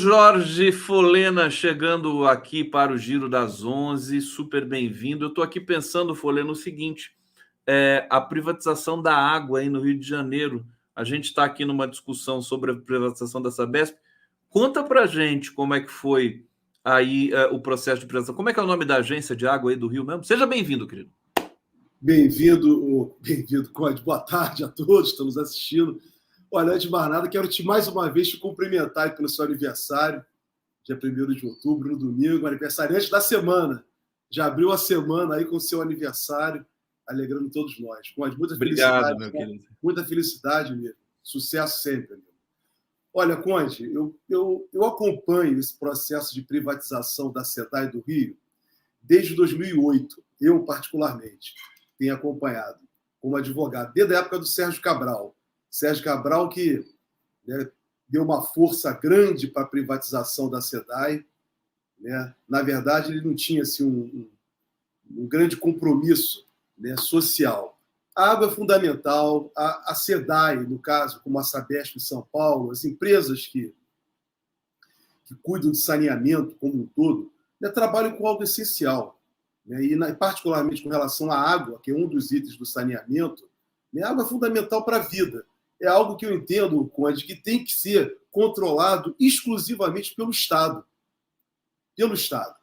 Jorge Folena chegando aqui para o Giro das 11, super bem-vindo. Eu estou aqui pensando, Folena, o seguinte, a privatização da água aí no Rio de Janeiro. A gente está aqui numa discussão sobre a privatização da Sabesp. Conta para a gente como é que foi aí o processo de privatização. Como é que é o nome da agência de água aí do Rio mesmo? Seja bem-vindo, querido. Bem-vindo, Conde. Boa tarde a todos que estão nos assistindo. Olha, antes de mais nada, quero mais uma vez te cumprimentar pelo seu aniversário, dia 1º de outubro, no domingo, aniversariante da semana. Já abriu a semana aí com o seu aniversário, alegrando todos nós. Conde, muita Obrigado, felicidade, meu querido. Muita felicidade mesmo. Sucesso sempre, amigo. Olha, Conde, eu acompanho esse processo de privatização da SEDAI do Rio desde 2008, eu particularmente tenho acompanhado como advogado, desde a época do Sérgio Cabral. Sérgio Cabral que deu uma força grande para a privatização da SEDAI. Na verdade, ele não tinha assim, um grande compromisso social. A água é fundamental, a SEDAI, no caso, como a Sabesp em São Paulo, as empresas que cuidam de saneamento como um todo, trabalham com algo essencial. E particularmente com relação à água, que é um dos itens do saneamento, a água é fundamental para a vida. É algo que eu entendo, Conde, que tem que ser controlado exclusivamente pelo Estado. Pelo Estado.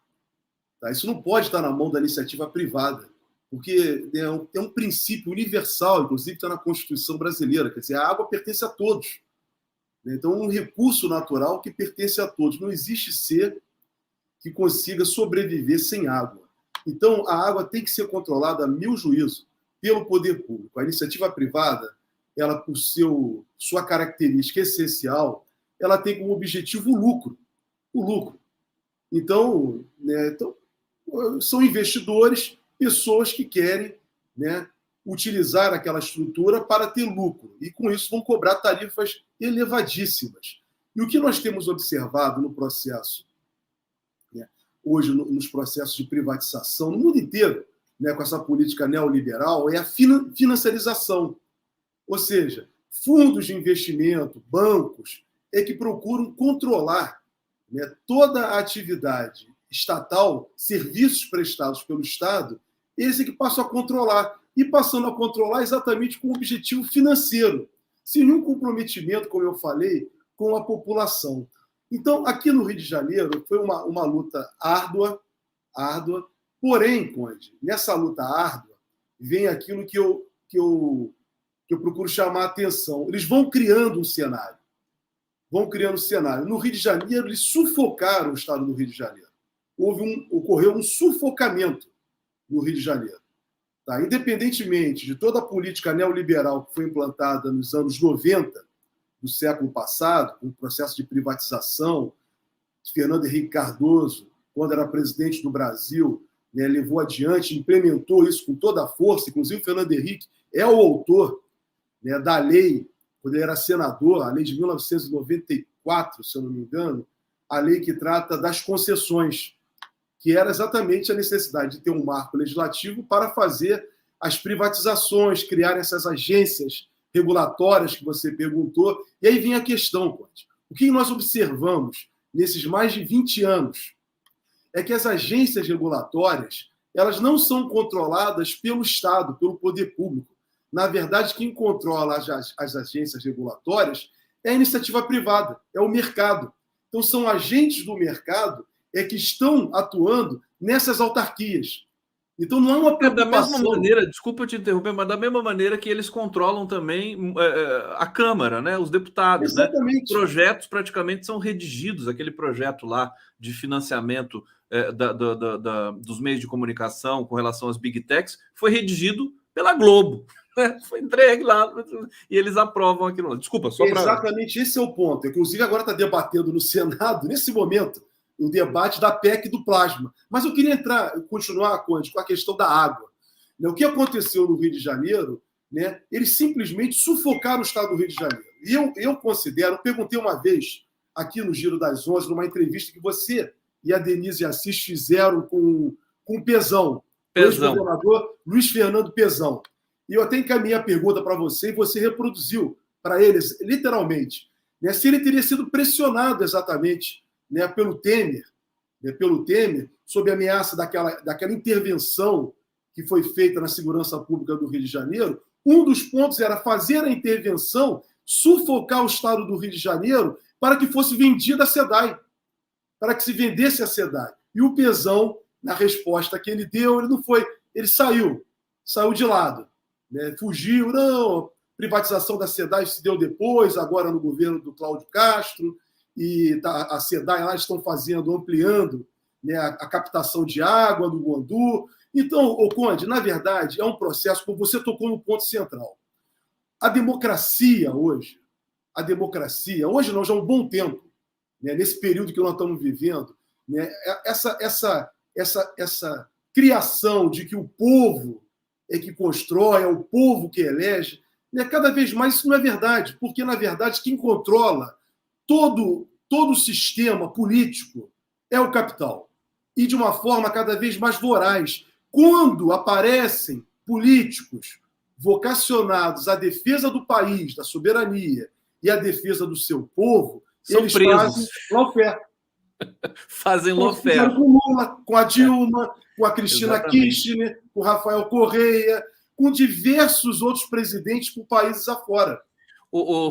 Tá? Isso não pode estar na mão da iniciativa privada, porque é um princípio universal, inclusive está na Constituição brasileira, quer dizer, a água pertence a todos. Então, é um recurso natural que pertence a todos. Não existe ser que consiga sobreviver sem água. Então, a água tem que ser controlada, a meu juízo, pelo poder público. A iniciativa privada, ela, por sua característica essencial, ela tem como objetivo o lucro. O lucro. Então, são investidores, pessoas que querem utilizar aquela estrutura para ter lucro. E, com isso, vão cobrar tarifas elevadíssimas. E o que nós temos observado no processo, hoje, nos processos de privatização, no mundo inteiro, com essa política neoliberal, é a financiarização. Ou seja, fundos de investimento, bancos, que procuram controlar toda a atividade estatal, serviços prestados pelo Estado, eles que passam a controlar. E passando a controlar exatamente com o objetivo financeiro, sem nenhum comprometimento, como eu falei, com a população. Então, aqui no Rio de Janeiro, foi uma luta árdua, porém, Conde, nessa luta árdua, vem aquilo que eu procuro chamar a atenção. Eles vão criando um cenário. No Rio de Janeiro, eles sufocaram o Estado do Rio de Janeiro. Ocorreu um sufocamento no Rio de Janeiro. Tá? Independentemente de toda a política neoliberal que foi implantada nos anos 90 do século passado, com o processo de privatização, Fernando Henrique Cardoso, quando era presidente do Brasil, levou adiante, implementou isso com toda a força, inclusive o Fernando Henrique é o autor da lei, quando ele era senador, a lei de 1994, se eu não me engano, a lei que trata das concessões, que era exatamente a necessidade de ter um marco legislativo para fazer as privatizações, criar essas agências regulatórias que você perguntou. E aí vem a questão, Conde. O que nós observamos nesses mais de 20 anos é que as agências regulatórias, elas não são controladas pelo Estado, pelo poder público. Na verdade, quem controla as agências regulatórias é a iniciativa privada, é o mercado. Então, são agentes do mercado que estão atuando nessas autarquias. Então, não é uma preocupação... Da mesma maneira, desculpa te interromper, mas da mesma maneira que eles controlam também a Câmara, né? Os deputados. Exatamente. Né? Projetos praticamente são redigidos, aquele projeto lá de financiamento dos meios de comunicação com relação às Big Techs foi redigido pela Globo. Foi entregue lá e eles aprovam aquilo. Desculpa, só para... Exatamente, esse é o ponto. Inclusive, agora está debatendo no Senado, nesse momento, o debate da PEC do plasma. Mas eu queria continuar, Conde, com a questão da água. O que aconteceu no Rio de Janeiro, eles simplesmente sufocaram o Estado do Rio de Janeiro. E eu considero, perguntei uma vez aqui no Giro das 11, numa entrevista que você e a Denise Assis fizeram com o Pezão, o ex-governador Luiz Fernando Pezão. E eu até encaminhei a pergunta para você e você reproduziu para eles, literalmente, se ele teria sido pressionado exatamente né, pelo Temer, sob a ameaça daquela intervenção que foi feita na segurança pública do Rio de Janeiro, um dos pontos era fazer a intervenção, sufocar o Estado do Rio de Janeiro para que fosse vendida a SEDAI, para que se vendesse a SEDAI. E o Pezão, na resposta que ele deu, ele saiu de lado, né? Fugiu, não, privatização da SEDAI se deu depois, agora no governo do Cláudio Castro, e a SEDAI lá estão ampliando, né, a captação de água do Guandu. Então, Conde, na verdade, é um processo, como você tocou no ponto central. A democracia hoje não, já há um bom tempo, né, nesse período que nós estamos vivendo, né, essa criação de que o povo é que constrói, é o povo que elege, né, cada vez mais isso não é verdade, porque, na verdade, quem controla todo o sistema político é o capital. E de uma forma cada vez mais voraz. Quando aparecem políticos vocacionados à defesa do país, da soberania e à defesa do seu povo, são eles presos. fazem lawfare. Fazem lawfare. Com Lula, com a Dilma, com a Cristina Kirchner, com o Rafael Correia, com diversos outros presidentes por países afora.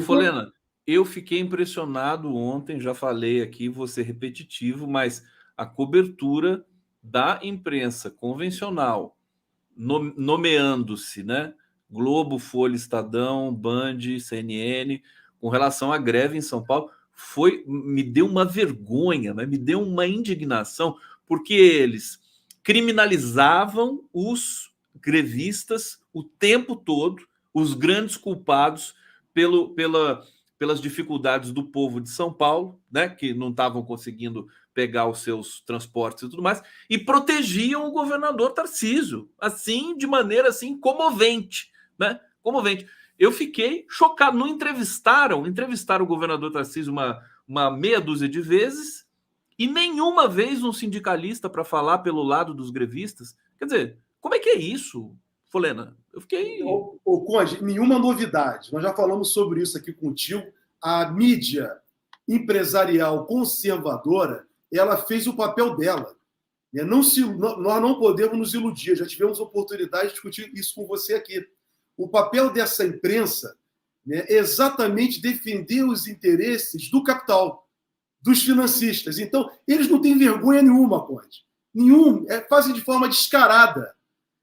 Folena, eu fiquei impressionado ontem, já falei aqui, vou ser repetitivo, mas a cobertura da imprensa convencional, nomeando-se, né, Globo, Folha, Estadão, Band, CNN, com relação à greve em São Paulo, me deu uma vergonha, né? Me deu uma indignação, porque eles criminalizavam os grevistas o tempo todo, os grandes culpados pelas dificuldades do povo de São Paulo, né, que não estavam conseguindo pegar os seus transportes e tudo mais, e protegiam o governador Tarcísio, assim, de maneira assim comovente, né? Comovente. Eu fiquei chocado. Não entrevistaram o governador Tarcísio uma meia dúzia de vezes e nenhuma vez um sindicalista para falar pelo lado dos grevistas. Quer dizer, como é que é isso, Folena? Eu fiquei... Conde, nenhuma novidade. Nós já falamos sobre isso aqui contigo. A mídia empresarial conservadora, ela fez o papel dela. Nós não podemos nos iludir. Já tivemos oportunidade de discutir isso com você aqui. O papel dessa imprensa, né, é exatamente defender os interesses do capital, dos financistas. Então, eles não têm vergonha nenhuma, Conde. Fazem de forma descarada.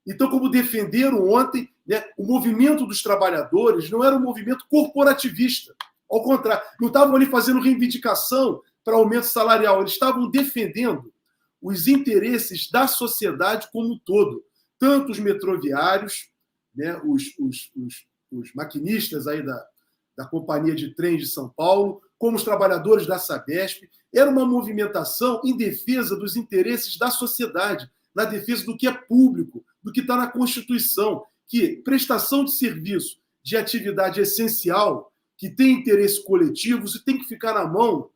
Então, como defenderam ontem, né, o movimento dos trabalhadores não era um movimento corporativista. Ao contrário, não estavam ali fazendo reivindicação para aumento salarial. Eles estavam defendendo os interesses da sociedade como um todo. Tanto os metroviários, né, os maquinistas aí da Companhia de Trens de São Paulo, como os trabalhadores da Sabesp. Era uma movimentação em defesa dos interesses da sociedade, na defesa do que é público, do que está na Constituição, que prestação de serviço de atividade essencial, que tem interesse coletivo, isso tem que ficar na mão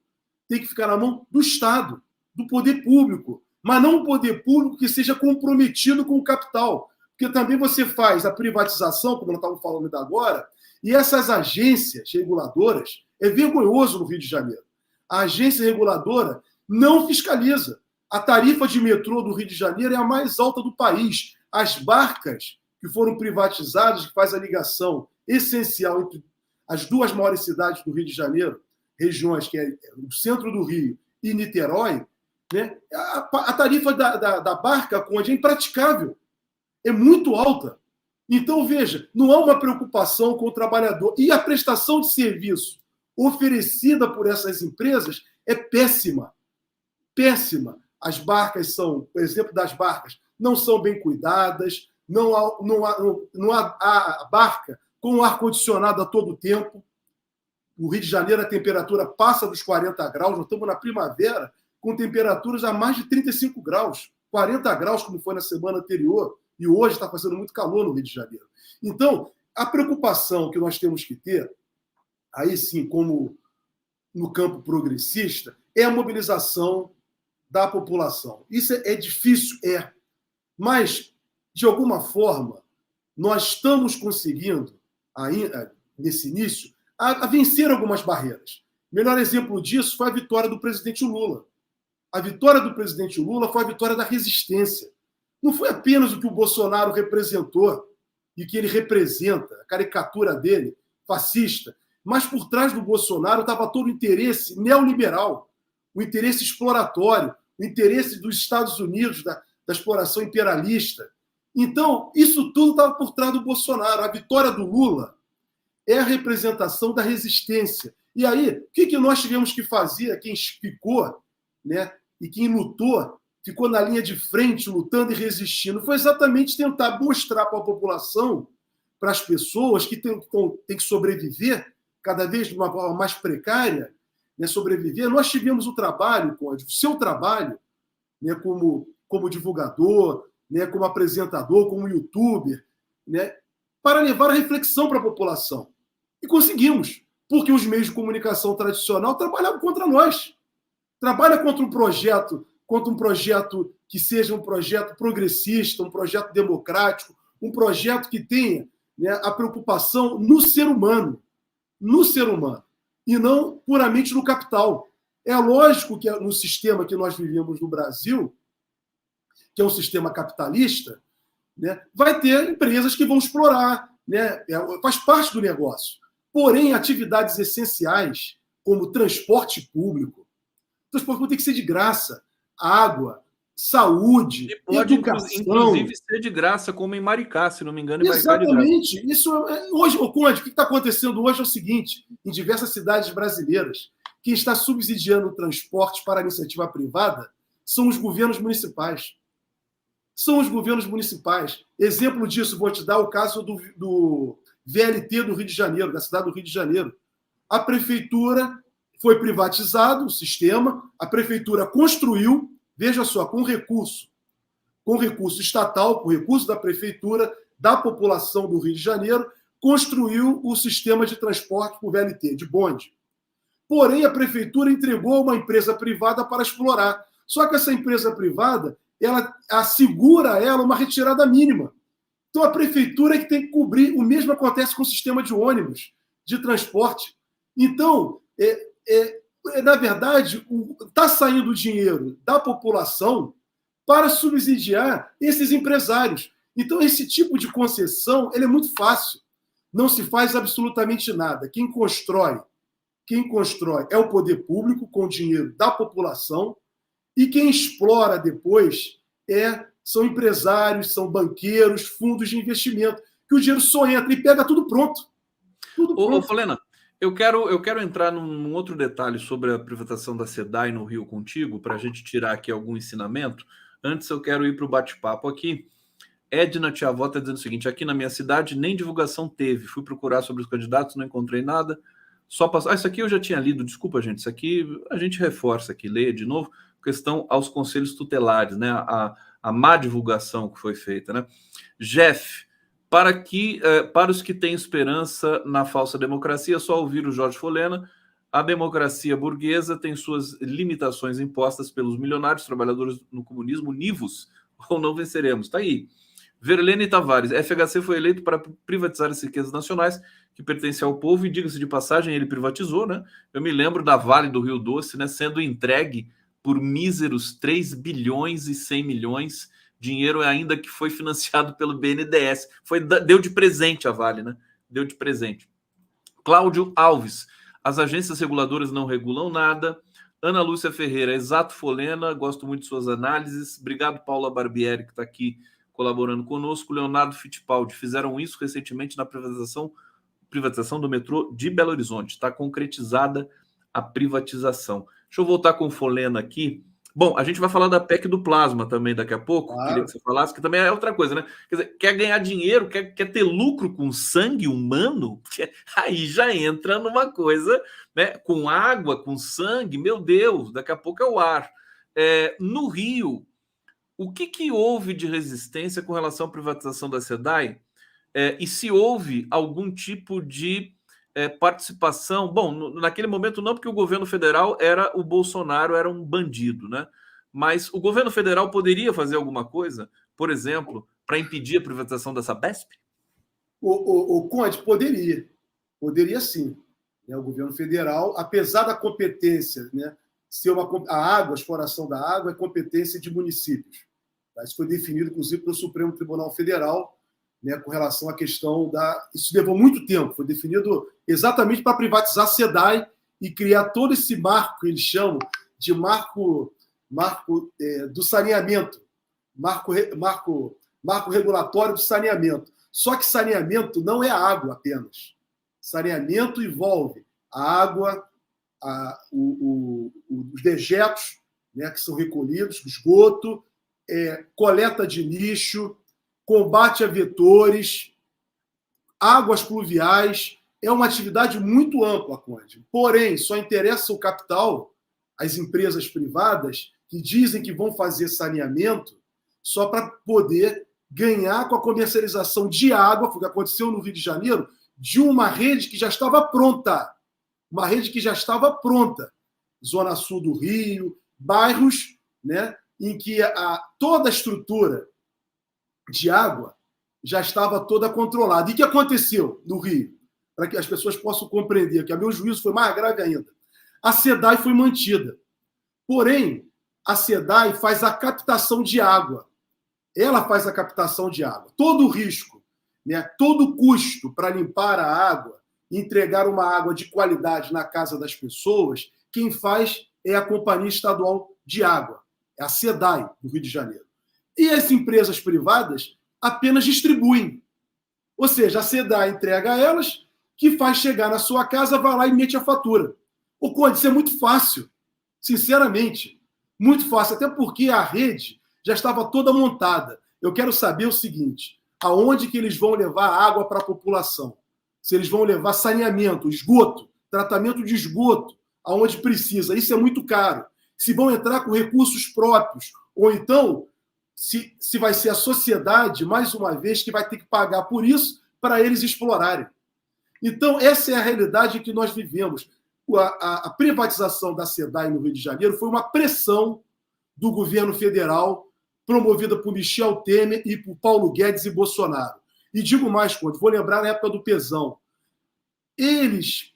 do Estado, do poder público, mas não um poder público que seja comprometido com o capital. Porque também você faz a privatização, como nós estávamos falando ainda agora, e essas agências reguladoras, é vergonhoso no Rio de Janeiro. A agência reguladora não fiscaliza. A tarifa de metrô do Rio de Janeiro é a mais alta do país. As barcas que foram privatizadas, que faz a ligação essencial entre as duas maiores cidades do Rio de Janeiro, regiões que é o centro do Rio e Niterói, né? A tarifa da barca, Conde, é impraticável. É muito alta. Então, veja, não há uma preocupação com o trabalhador. E a prestação de serviço oferecida por essas empresas é péssima. Péssima. As barcas por exemplo, das barcas, não são bem cuidadas, não há a barca com ar-condicionado a todo tempo. No Rio de Janeiro, a temperatura passa dos 40 graus, nós estamos na primavera, com temperaturas a mais de 35 graus, 40 graus, como foi na semana anterior. E hoje está fazendo muito calor no Rio de Janeiro. Então, a preocupação que nós temos que ter, aí sim, como no campo progressista, é a mobilização da população. Isso é difícil, mas, de alguma forma, nós estamos conseguindo, ainda nesse início, a vencer algumas barreiras. O melhor exemplo disso foi a vitória do presidente Lula. A vitória do presidente Lula foi a vitória da resistência. Não foi apenas o que o Bolsonaro representou e que ele representa, a caricatura dele, fascista, mas por trás do Bolsonaro estava todo o interesse neoliberal, o interesse exploratório, o interesse dos Estados Unidos, da exploração imperialista. Então, isso tudo estava por trás do Bolsonaro. A vitória do Lula é a representação da resistência. E aí, o que nós tivemos que fazer, quem ficou, né, e quem lutou, ficou na linha de frente, lutando e resistindo, foi exatamente tentar mostrar para a população, para as pessoas que têm que sobreviver, cada vez de uma forma mais precária, né, sobreviver. Nós tivemos o trabalho, Conde, o seu trabalho, né, como divulgador, né, como apresentador, como youtuber, né, para levar a reflexão para a população. E conseguimos, porque os meios de comunicação tradicional trabalhavam contra nós. Trabalha contra um projeto que seja um projeto progressista, um projeto democrático, um projeto que tenha, né, a preocupação no ser humano, e não puramente no capital. É lógico que no sistema que nós vivemos no Brasil, que é um sistema capitalista, né, vai ter empresas que vão explorar, né, faz parte do negócio. Porém, atividades essenciais, como transporte público tem que ser de graça, água, saúde, E pode, educação. inclusive, ser de graça, como em Maricá, se não me engano, em Maricá Exatamente. Isso hoje, Conde, o que está acontecendo hoje é o seguinte: em diversas cidades brasileiras, quem está subsidiando o transporte para a iniciativa privada são os governos municipais. São os governos municipais. Exemplo disso, vou te dar o caso do VLT do Rio de Janeiro, da cidade do Rio de Janeiro. A prefeitura foi privatizado, o sistema, a prefeitura construiu, veja só, com recurso estatal, com recurso da prefeitura, da população do Rio de Janeiro, construiu o sistema de transporte por VLT, de bonde. Porém, a prefeitura entregou a uma empresa privada para explorar. Só que essa empresa privada, ela assegura a ela uma retirada mínima. Então, a prefeitura é que tem que cobrir. O mesmo acontece com o sistema de ônibus, de transporte. Então, na verdade, está saindo dinheiro da população para subsidiar esses empresários. Então, esse tipo de concessão ele é muito fácil. Não se faz absolutamente nada. Quem constrói é o poder público com o dinheiro da população e quem explora depois são empresários, são banqueiros, fundos de investimento, que o dinheiro só entra e pega tudo pronto. Ô, Folena, eu quero entrar num outro detalhe sobre a privatização da SEDAI no Rio contigo, para a gente tirar aqui algum ensinamento. Antes, eu quero ir para o bate-papo aqui. Edna Tia Avó está dizendo o seguinte: aqui na minha cidade nem divulgação teve. Fui procurar sobre os candidatos, não encontrei nada. Só passou. Isso aqui eu já tinha lido, desculpa, gente. Isso aqui a gente reforça aqui, leia de novo. Questão aos conselhos tutelares, né? A má divulgação que foi feita, né? Jeff, para os que têm esperança na falsa democracia, é só ouvir o Jorge Folena. A democracia burguesa tem suas limitações impostas pelos milionários trabalhadores no comunismo univos, ou não venceremos. Está aí. Verlene Tavares, FHC foi eleito para privatizar as riquezas nacionais que pertencem ao povo, e diga-se de passagem, ele privatizou, né? Eu me lembro da Vale do Rio Doce, né, sendo entregue por míseros 3 bilhões e 100 milhões, dinheiro ainda que foi financiado pelo BNDES. Deu de presente a Vale, né? Deu de presente. Cláudio Alves, as agências reguladoras não regulam nada. Ana Lúcia Ferreira, exato Folena, gosto muito de suas análises. Obrigado, Paula Barbieri, que está aqui colaborando conosco. Leonardo Fittipaldi, fizeram isso recentemente na privatização do metrô de Belo Horizonte. Está concretizada a privatização. Deixa eu voltar com o Folena aqui. Bom, a gente vai falar da PEC do plasma também daqui a pouco. Claro. Queria que você falasse, que também é outra coisa, né? Quer dizer, quer ganhar dinheiro, quer ter lucro com sangue humano? Aí já entra numa coisa, né? Com água, com sangue, meu Deus, daqui a pouco é o ar. No Rio, o que houve de resistência com relação à privatização da SEDAI? E se houve algum tipo de participação? Bom, naquele momento não, porque o governo federal o Bolsonaro era um bandido, né? Mas o governo federal poderia fazer alguma coisa, por exemplo, para impedir a privatização da Sabesp? O Conde poderia sim. né, o governo federal, apesar da competência, né, ser a exploração da água é competência de municípios. Tá? Isso foi definido, inclusive, pelo Supremo Tribunal Federal, né, com relação à questão da... Isso levou muito tempo, foi definido exatamente para privatizar a SEDAI e criar todo esse marco que eles chamam de marco do saneamento, marco regulatório do saneamento. Só que saneamento não é água apenas. Saneamento envolve a água, os dejetos, né, que são recolhidos, esgoto, coleta de lixo, combate a vetores, águas pluviais. É uma atividade muito ampla, Conde. Porém, só interessa o capital, as empresas privadas, que dizem que vão fazer saneamento só para poder ganhar com a comercialização de água, foi o que aconteceu no Rio de Janeiro, de uma rede que já estava pronta. Uma rede que já estava pronta. Zona Sul do Rio, bairros, né, em que toda a estrutura de água já estava toda controlada. E o que aconteceu no Rio? Para que as pessoas possam compreender, que a meu juízo foi mais grave ainda. A SEDAI foi mantida. Porém, a SEDAI faz a captação de água. Ela faz a captação de água. Todo o risco, né, todo o custo para limpar a água, entregar uma água de qualidade na casa das pessoas, quem faz é a Companhia Estadual de Água, é a SEDAI, do Rio de Janeiro. E as empresas privadas apenas distribuem. Ou seja, a SEDAI entrega a elas, que faz chegar na sua casa, vai lá e mete a fatura. Ô, Conde, isso é muito fácil. Sinceramente, muito fácil. Até porque a rede já estava toda montada. Eu quero saber o seguinte, aonde que eles vão levar água para a população? Se eles vão levar saneamento, esgoto, tratamento de esgoto, aonde precisa. Isso é muito caro. Se vão entrar com recursos próprios, ou então, se vai ser a sociedade, mais uma vez, que vai ter que pagar por isso para eles explorarem. Então, essa é a realidade que nós vivemos. A privatização da SEDAI no Rio de Janeiro foi uma pressão do governo federal, promovida por Michel Temer e por Paulo Guedes e Bolsonaro. E digo mais, Conde, vou lembrar na época do Pezão. Eles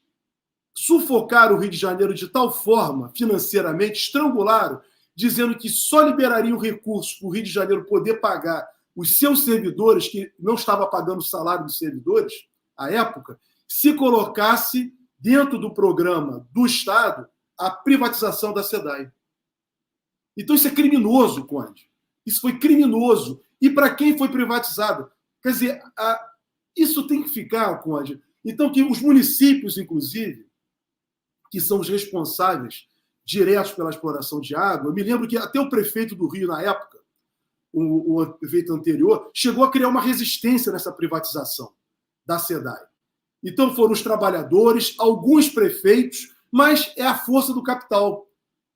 sufocaram o Rio de Janeiro de tal forma, financeiramente, estrangularam, dizendo que só liberariam recursos para o Rio de Janeiro poder pagar os seus servidores, que não estava pagando o salário dos servidores, à época, se colocasse dentro do programa do Estado a privatização da SEDAI. Então isso é criminoso, Conde. Isso foi criminoso. E para quem foi privatizado? Quer dizer, isso tem que ficar, Conde. Então, que os municípios, inclusive, que são os responsáveis diretos pela exploração de água, eu me lembro que até o prefeito do Rio, na época, o prefeito anterior, chegou a criar uma resistência nessa privatização da SEDAI. Então foram os trabalhadores, alguns prefeitos, mas é a força do capital.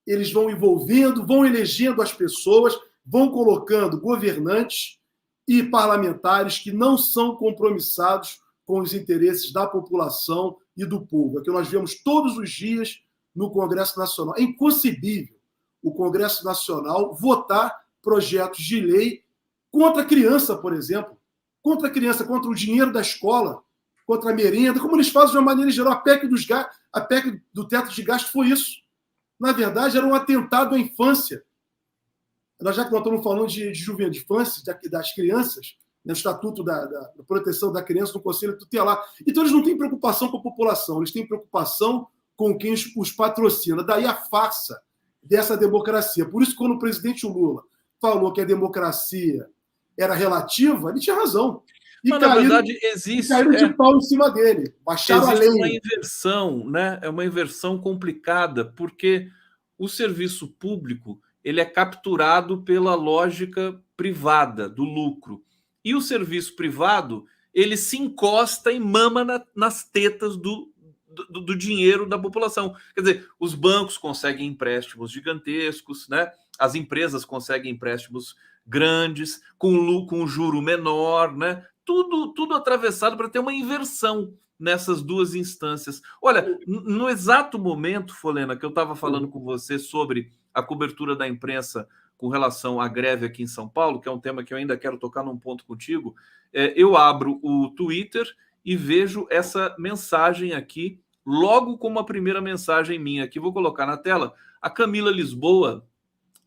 Eles vão envolvendo, vão elegendo as pessoas, vão colocando governantes e parlamentares que não são compromissados com os interesses da população e do povo. É o que nós vemos todos os dias no Congresso Nacional. É inconcebível o Congresso Nacional votar projetos de lei contra a criança, por exemplo, contra a criança, contra o dinheiro da escola, contra a merenda, como eles fazem de uma maneira geral. A PEC do teto de gasto foi isso. Na verdade, era um atentado à infância. Já que nós estamos falando de juventude, de infância, das crianças, no Estatuto da Proteção da Criança no Conselho Tutelar. Então, eles não têm preocupação com a população, eles têm preocupação com quem os patrocina. Daí a farsa dessa democracia. Por isso, quando o presidente Lula falou que a democracia era relativa, ele tinha razão. E mas, na verdade, existe... caíram de pau em cima dele. Baixaram a lei. Existe uma inversão, né? É uma inversão complicada, porque o serviço público ele é capturado pela lógica privada, do lucro. E o serviço privado, ele se encosta e mama nas tetas do dinheiro da população. Quer dizer, os bancos conseguem empréstimos gigantescos, né? As empresas conseguem empréstimos grandes, com juro menor, né? Tudo atravessado para ter uma inversão nessas duas instâncias. Olha, no exato momento, Folena, que eu estava falando com você sobre a cobertura da imprensa com relação à greve aqui em São Paulo, que é um tema que eu ainda quero tocar num ponto contigo, eu abro o Twitter e vejo essa mensagem aqui logo como a primeira mensagem minha aqui. Vou colocar na tela a Camila Lisboa,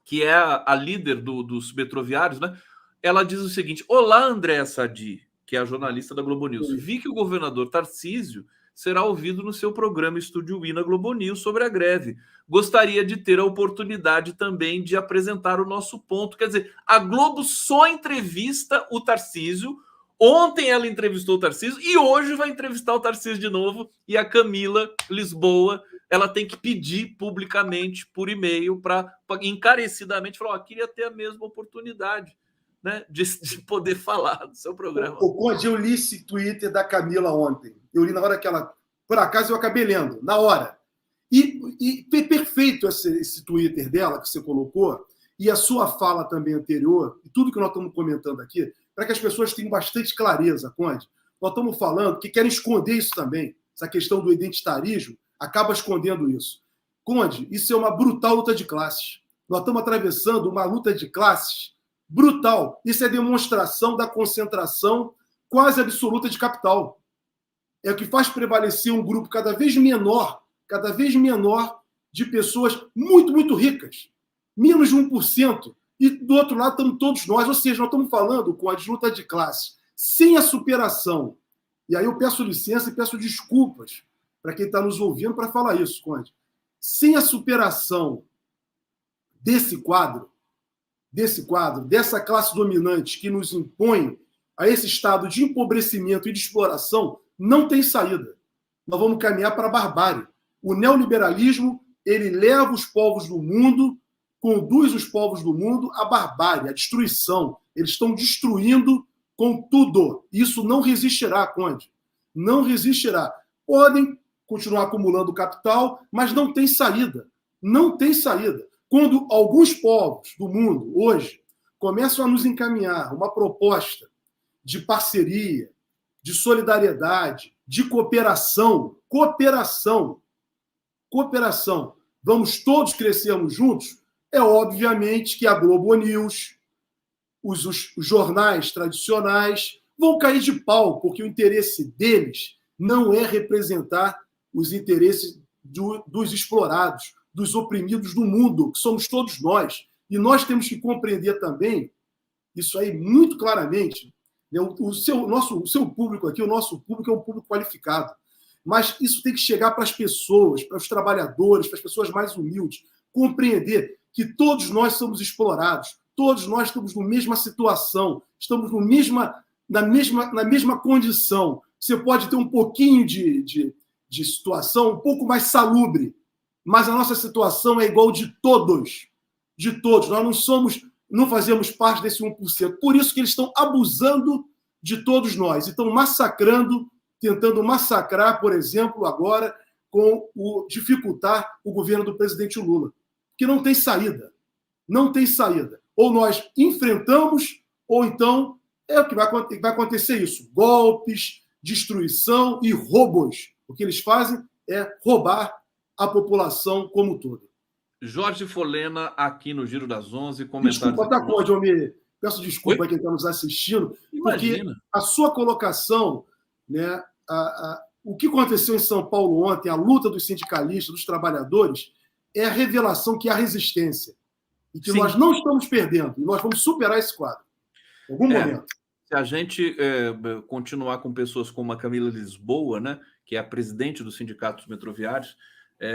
que é a líder dos metroviários, né? Ela diz o seguinte: olá, Andréa Sadi, que é a jornalista da Globo News. Vi que o governador Tarcísio será ouvido no seu programa Estúdio I na Globo News sobre a greve. Gostaria de ter a oportunidade também de apresentar o nosso ponto. Quer dizer, a Globo só entrevista o Tarcísio. Ontem ela entrevistou o Tarcísio e hoje vai entrevistar o Tarcísio de novo. E a Camila Lisboa, ela tem que pedir publicamente por e-mail para encarecidamente falar: queria ter a mesma oportunidade, né, de poder falar do seu programa. O Conde, eu li esse Twitter da Camila ontem. Eu li na hora que ela... Por acaso eu acabei lendo, na hora. E perfeito esse Twitter dela que você colocou, e a sua fala também anterior, e tudo que nós estamos comentando aqui, para que as pessoas tenham bastante clareza, Conde. Nós estamos falando que querem esconder isso também. Essa questão do identitarismo acaba escondendo isso. Conde, isso é uma brutal luta de classes. Nós estamos atravessando uma luta de classes brutal. Isso é demonstração da concentração quase absoluta de capital. É o que faz prevalecer um grupo cada vez menor de pessoas muito, muito ricas. Menos de 1%. E do outro lado estamos todos nós. Ou seja, nós estamos falando com a luta de classe sem a superação. E aí eu peço licença e peço desculpas para quem está nos ouvindo para falar isso, Conde. Sem a superação desse quadro, dessa classe dominante que nos impõe a esse estado de empobrecimento e de exploração, não tem saída. Nós vamos caminhar para a barbárie. O neoliberalismo, ele leva os povos do mundo, conduz os povos do mundo à barbárie, à destruição. Eles estão destruindo com tudo. Isso não resistirá, Conde. Não resistirá. Podem continuar acumulando capital, mas não tem saída. Não tem saída. Quando alguns povos do mundo, hoje, começam a nos encaminhar uma proposta de parceria, de solidariedade, de cooperação, vamos todos crescermos juntos, é obviamente que a Globo News, os jornais tradicionais vão cair de pau, porque o interesse deles não é representar os interesses dos explorados, dos oprimidos do mundo, que somos todos nós. E nós temos que compreender também isso aí muito claramente. O seu público aqui, o nosso público é um público qualificado. Mas isso tem que chegar para as pessoas, para os trabalhadores, para as pessoas mais humildes. Compreender que todos nós somos explorados, todos nós estamos na mesma situação, estamos na mesma condição. Você pode ter um pouquinho de situação um pouco mais salubre, mas a nossa situação é igual de todos. De todos. Nós não fazemos parte desse 1%. Por isso que eles estão abusando de todos nós. E estão massacrando, tentando massacrar, por exemplo, agora, com dificultar o governo do presidente Lula. Porque não tem saída. Não tem saída. Ou nós enfrentamos, ou então é o que vai acontecer isso. Golpes, destruição e roubos. O que eles fazem é roubar a população como um todo. Jorge Folena, aqui no Giro das 11, comentários... Desculpa, tá, Conde, eu me peço desculpa a quem está nos assistindo, porque a sua colocação, né, o que aconteceu em São Paulo ontem, a luta dos sindicalistas, dos trabalhadores, é a revelação que há resistência. E que nós não estamos perdendo. E nós vamos superar esse quadro. Em algum momento. Se a gente continuar com pessoas como a Camila Lisboa, né, que é a presidente do Sindicato dos Metroviários,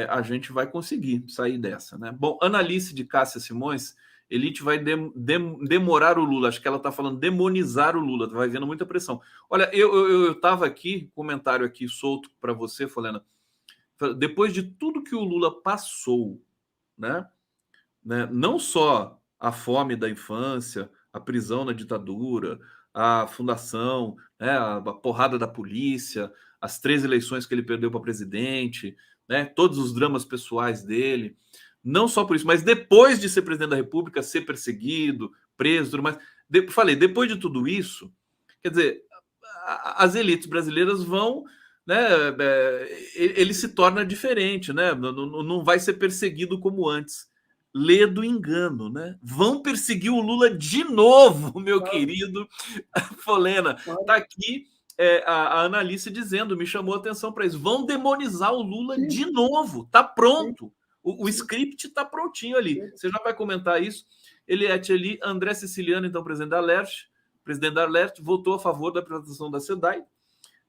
a gente vai conseguir sair dessa, né? Bom, Analice de Cássia Simões, elite vai demorar o Lula. Acho que ela está falando demonizar o Lula. Vai vendo muita pressão. Olha, eu estava aqui, comentário aqui solto para você, Folena. Depois de tudo que o Lula passou, né? Não só a fome da infância, a prisão na ditadura, a fundação, né? A porrada da polícia, as 3 eleições que ele perdeu para presidente, né? Todos os dramas pessoais dele. Não só por isso, mas depois de ser presidente da República, ser perseguido, preso, tudo mais. Falei, depois de tudo isso, quer dizer, as elites brasileiras vão, né? Ele se torna diferente, né? Não vai ser perseguido como antes. Lê do engano, né? Vão perseguir o Lula de novo, meu querido Folena. Tá aqui a Annalise dizendo, me chamou a atenção para isso. Vão demonizar o Lula Sim. de novo. Tá pronto. Sim. O script está prontinho ali. Sim. Você já vai comentar isso. Eliette ali, André Siciliano, então presidente da Alerj, votou a favor da privatização da SEDAI.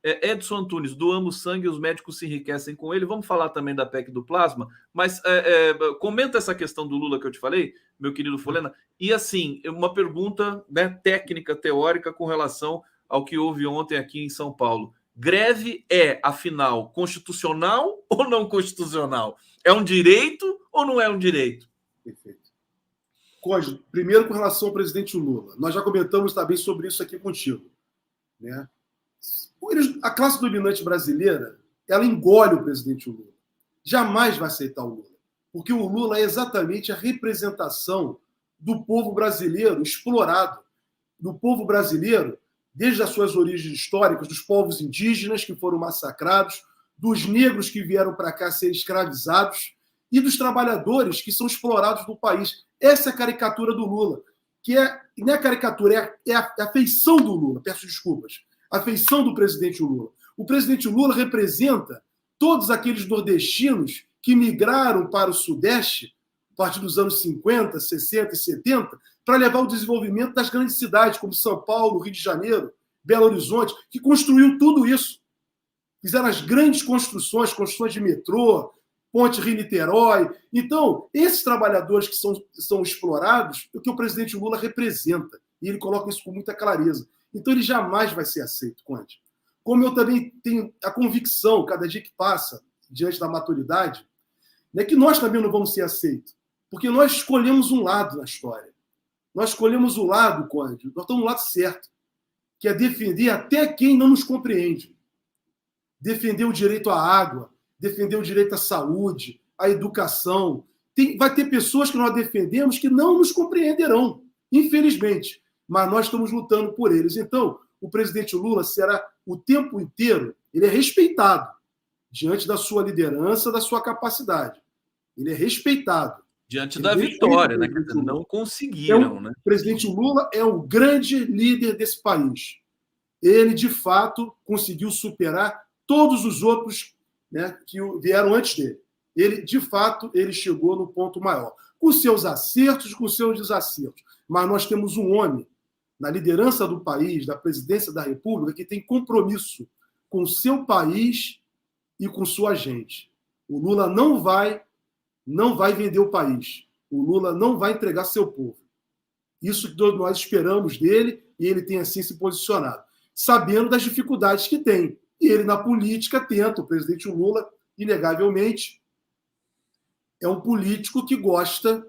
Edson Antunes, doamos sangue e os médicos se enriquecem com ele. Vamos falar também da PEC do plasma, mas comenta essa questão do Lula que eu te falei, meu querido Folena. E assim, uma pergunta, né, técnica, teórica, com relação ao que houve ontem aqui em São Paulo. Greve afinal, constitucional ou não constitucional? É um direito ou não é um direito? Perfeito. Conde, primeiro com relação ao presidente Lula. Nós já comentamos também sobre isso aqui contigo, né? A classe dominante brasileira, ela engole o presidente Lula. Jamais vai aceitar o Lula. Porque o Lula é exatamente a representação do povo brasileiro explorado. Do povo brasileiro, desde as suas origens históricas, dos povos indígenas que foram massacrados, dos negros que vieram para cá ser escravizados e dos trabalhadores que são explorados no país. Essa é a caricatura do Lula. Que não é a caricatura, é a feição do Lula. Peço desculpas. A feição do presidente Lula. O presidente Lula representa todos aqueles nordestinos que migraram para o Sudeste a partir dos anos 50, 60 e 70 para levar o desenvolvimento das grandes cidades, como São Paulo, Rio de Janeiro, Belo Horizonte, que construiu tudo isso. Fizeram as grandes construções de metrô, Ponte Rio-Niterói. Então, esses trabalhadores que são explorados, é o que o presidente Lula representa. E ele coloca isso com muita clareza. Então, ele jamais vai ser aceito, Conde. Como eu também tenho a convicção, cada dia que passa, diante da maturidade, né, que nós também não vamos ser aceitos. Porque nós escolhemos um lado na história. Nós escolhemos o lado, Conde, nós estamos no lado certo, que é defender até quem não nos compreende. Defender o direito à água, defender o direito à saúde, à educação. Vai ter pessoas que nós defendemos que não nos compreenderão, infelizmente. Mas nós estamos lutando por eles. Então, o presidente Lula será o tempo inteiro, ele é respeitado diante da sua liderança, da sua capacidade. Ele é respeitado. Diante da vitória, né? Não conseguiram, né? O presidente Lula é o grande líder desse país. Ele, de fato, conseguiu superar todos os outros, né, que vieram antes dele. Ele, de fato, ele chegou no ponto maior. Com seus acertos, com seus desacertos. Mas nós temos um homem na liderança do país, da presidência da República, que tem compromisso com o seu país e com sua gente. O Lula não vai vender o país. O Lula não vai entregar seu povo. Isso que nós esperamos dele e ele tem assim se posicionado, sabendo das dificuldades que tem. E ele, na política, tenta. O presidente Lula, inegavelmente, é um político que gosta,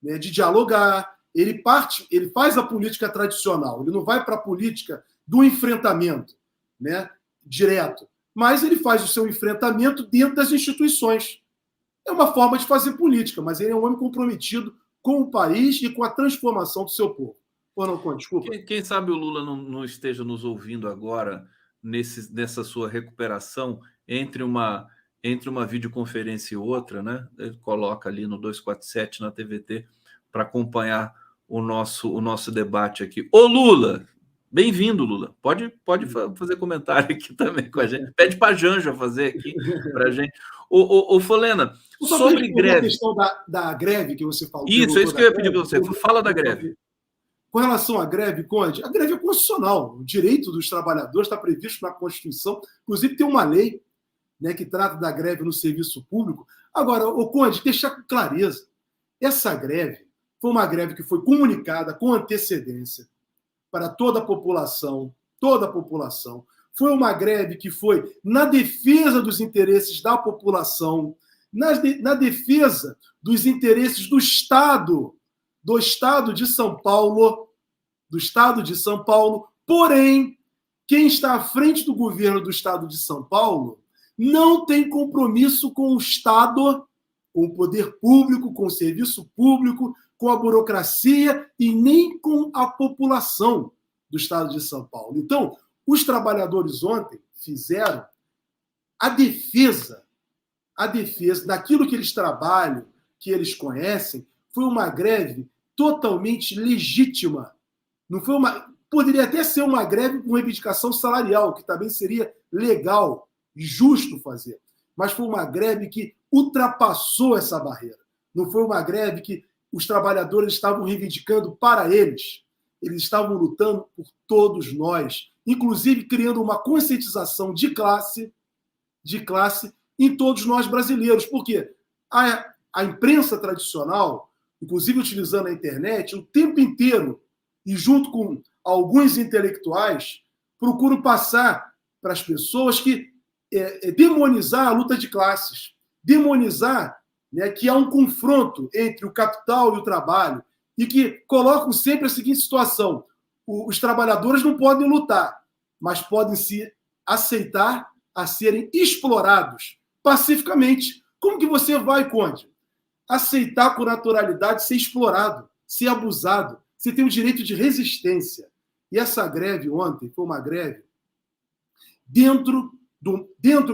né, de dialogar. Ele faz a política tradicional. Ele não vai para a política do enfrentamento, né, direto. Mas ele faz o seu enfrentamento dentro das instituições. É uma forma de fazer política, mas ele é um homem comprometido com o país e com a transformação do seu povo. Ou não, Conde? Desculpa. Quem sabe o Lula não esteja nos ouvindo agora nessa sua recuperação entre uma videoconferência e outra, né? Ele coloca ali no 247 na TVT para acompanhar o nosso debate aqui. Ô Lula, bem-vindo, Lula. Pode fazer comentário aqui também com a gente. Pede para a Janja fazer aqui para a gente. Ô Folena, sobre greve. A questão da greve que você falou. Isso, é isso que eu ia pedir para você. Fala da greve. Com relação à greve, Conde, a greve é constitucional. O direito dos trabalhadores está previsto na Constituição. Inclusive, tem uma lei, né, que trata da greve no serviço público. Agora, o Conde, deixar com clareza, essa greve foi uma greve que foi comunicada com antecedência para toda a população. Foi uma greve que foi na defesa dos interesses da população, na defesa dos interesses do Estado de São Paulo, porém, quem está à frente do governo do Estado de São Paulo não tem compromisso com o Estado, com o poder público, com o serviço público, com a burocracia e nem com a população do Estado de São Paulo. Então, os trabalhadores ontem fizeram a defesa daquilo que eles trabalham, que eles conhecem. Foi uma greve totalmente legítima. Não foi poderia até ser uma greve com reivindicação salarial, que também seria legal e justo fazer. Mas foi uma greve que ultrapassou essa barreira. Não foi uma greve que os trabalhadores estavam reivindicando para eles. Eles estavam lutando por todos nós, inclusive criando uma conscientização de classe em todos nós brasileiros. Porque a imprensa tradicional, inclusive utilizando a internet, o tempo inteiro, e junto com alguns intelectuais, procuram passar para as pessoas que demonizar a luta de classes, demonizar, né, que há um confronto entre o capital e o trabalho, e que colocam sempre a seguinte situação: os trabalhadores não podem lutar, mas podem se aceitar a serem explorados pacificamente. Como que você vai, Conde, aceitar com naturalidade ser explorado, ser abusado? Você tem o direito de resistência. E essa greve ontem foi uma greve dentro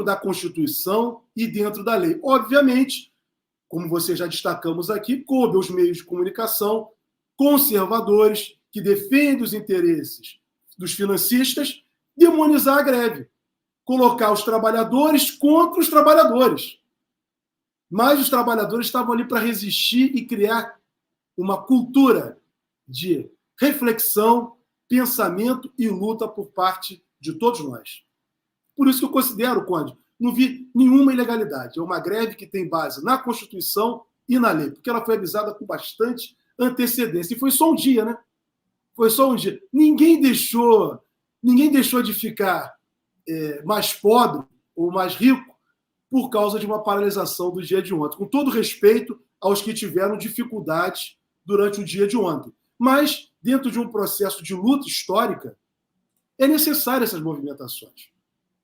da Constituição e dentro da lei. Obviamente, como você já destacamos aqui, coube aos meios de comunicação conservadores que defendem os interesses dos financistas demonizar a greve, colocar os trabalhadores contra os trabalhadores. Mas os trabalhadores estavam ali para resistir e criar uma cultura de reflexão, pensamento e luta por parte de todos nós. Por isso que eu considero, Conde, não vi nenhuma ilegalidade. É uma greve que tem base na Constituição e na lei, porque ela foi avisada com bastante antecedência. E foi só um dia, né? Foi só um dia. Ninguém deixou de ficar mais pobre ou mais rico por causa de uma paralisação do dia de ontem. Com todo respeito aos que tiveram dificuldades durante o dia de ontem. Mas, dentro de um processo de luta histórica, é necessário essas movimentações.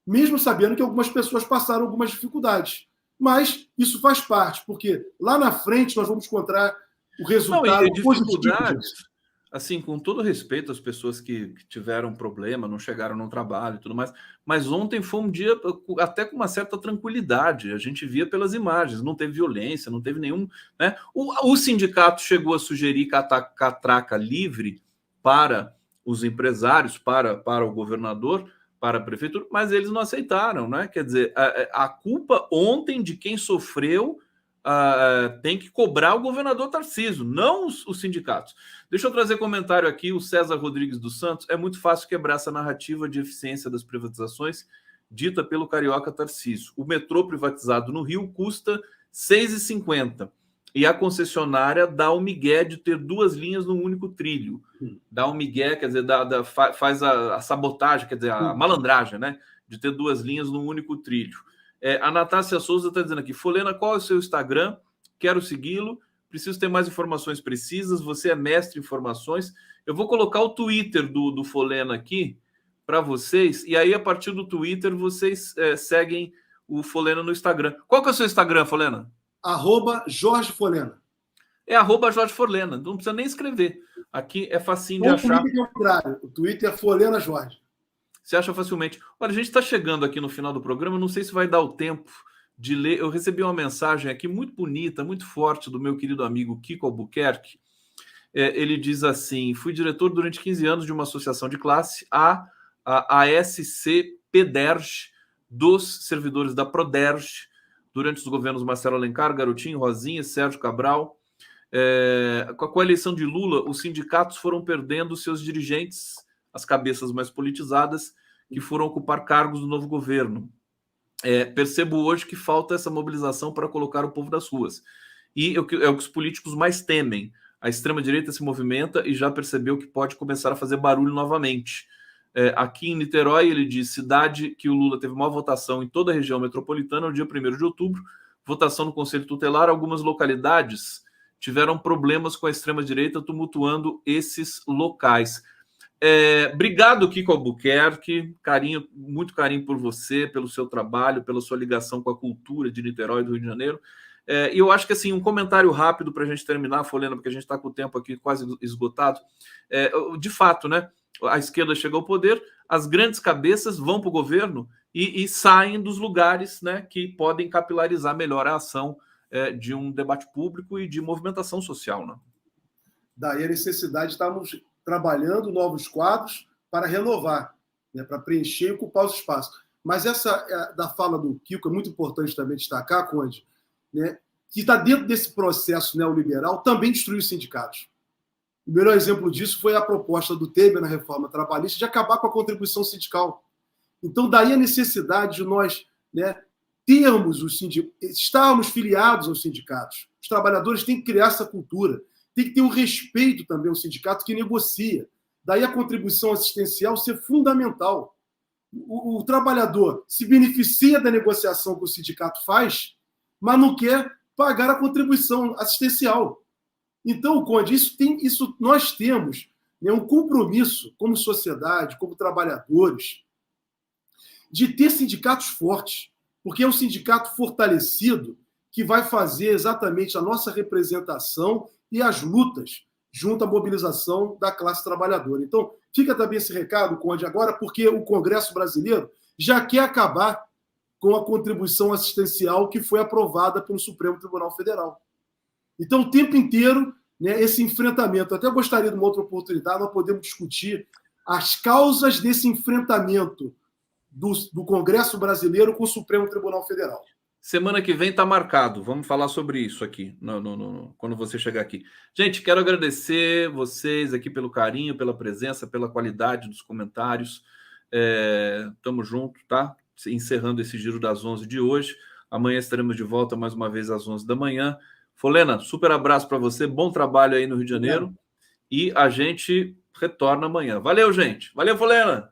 Mesmo sabendo que algumas pessoas passaram algumas dificuldades. Mas isso faz parte, porque lá na frente nós vamos encontrar o resultado dificuldades, assim, com todo respeito às pessoas que tiveram problema, não chegaram no trabalho e tudo mais, mas ontem foi um dia até com uma certa tranquilidade. A gente via pelas imagens, não teve violência, não teve nenhum, né? O sindicato chegou a sugerir catraca livre para os empresários, para o governador, para a prefeitura, mas eles não aceitaram, né? Quer dizer, a culpa ontem de quem sofreu tem que cobrar o governador Tarcísio, não os sindicatos. Deixa eu trazer comentário aqui, o César Rodrigues dos Santos. É muito fácil quebrar essa narrativa de eficiência das privatizações dita pelo carioca Tarcísio. O metrô privatizado no Rio custa R$ 6,50 e a concessionária dá o migué de ter 2 linhas num único trilho. Dá o migué, quer dizer, faz a sabotagem, quer dizer, a malandragem, né? De ter 2 linhas num único trilho. A Natácia Souza está dizendo aqui: Folena, qual é o seu Instagram? Quero segui-lo. Preciso ter mais informações precisas. Você é mestre em informações. Eu vou colocar o Twitter do Folena aqui para vocês. E aí, a partir do Twitter, vocês seguem o Folena no Instagram. Qual que é o seu Instagram, Folena? @Jorge Folena. É @Jorge Folena. Não precisa nem escrever. Aqui é facinho de achar. O Twitter é o contrário. O Twitter é Folena Jorge. Você acha facilmente. Olha, a gente está chegando aqui no final do programa, não sei se vai dar o tempo de ler. Eu recebi uma mensagem aqui muito bonita, muito forte, do meu querido amigo Kiko Albuquerque. Ele diz assim: fui diretor durante 15 anos de uma associação de classe, a ASC-PEDERJ, dos servidores da Proderj, durante os governos Marcelo Alencar, Garotinho, Rosinha, Sérgio Cabral. Com a eleição de Lula, os sindicatos foram perdendo seus dirigentes, as cabeças mais politizadas, que foram ocupar cargos do novo governo. Percebo hoje que falta essa mobilização para colocar o povo das ruas. E é o que os políticos mais temem. A extrema-direita se movimenta e já percebeu que pode começar a fazer barulho novamente. Aqui em Niterói, ele diz: cidade que o Lula teve maior votação em toda a região metropolitana, no dia 1º de outubro, votação no Conselho Tutelar, algumas localidades tiveram problemas com a extrema-direita tumultuando esses locais. Obrigado, Kiko Albuquerque, muito carinho por você, pelo seu trabalho, pela sua ligação com a cultura de Niterói e do Rio de Janeiro. E eu acho que, assim, um comentário rápido para a gente terminar, Folena, porque a gente está com o tempo aqui quase esgotado. De fato, né, a esquerda chega ao poder, as grandes cabeças vão para o governo e saem dos lugares, né, que podem capilarizar melhor a ação de um debate público e de movimentação social, né? Daí a necessidade de estarmos trabalhando novos quadros para renovar, né, para preencher e ocupar os espaços. Mas essa da fala do Kiko é muito importante também destacar, Conde, né, que está dentro desse processo neoliberal também destruir os sindicatos. O melhor exemplo disso foi a proposta do Temer na reforma trabalhista de acabar com a contribuição sindical. Então, daí a necessidade de nós, né, termos os sindicatos, estarmos filiados aos sindicatos. Os trabalhadores têm que criar essa cultura, tem que ter um respeito também ao sindicato que negocia. Daí a contribuição assistencial ser fundamental. O trabalhador se beneficia da negociação que o sindicato faz, mas não quer pagar a contribuição assistencial. Então, Conde, isso nós temos, né, um compromisso como sociedade, como trabalhadores, de ter sindicatos fortes, porque é um sindicato fortalecido que vai fazer exatamente a nossa representação e as lutas junto à mobilização da classe trabalhadora. Então, fica também esse recado, Conde, agora, porque o Congresso brasileiro já quer acabar com a contribuição assistencial que foi aprovada pelo Supremo Tribunal Federal. Então, o tempo inteiro, né, esse enfrentamento. Eu até gostaria de uma outra oportunidade, nós podemos discutir as causas desse enfrentamento do Congresso brasileiro com o Supremo Tribunal Federal. Semana que vem está marcado. Vamos falar sobre isso aqui, quando você chegar aqui. Gente, quero agradecer vocês aqui pelo carinho, pela presença, pela qualidade dos comentários. Tamo junto, tá? Encerrando esse Giro das 11 de hoje. Amanhã estaremos de volta mais uma vez às 11 da manhã. Folena, super abraço para você. Bom trabalho aí no Rio de Janeiro. E a gente retorna amanhã. Valeu, gente. Valeu, Folena.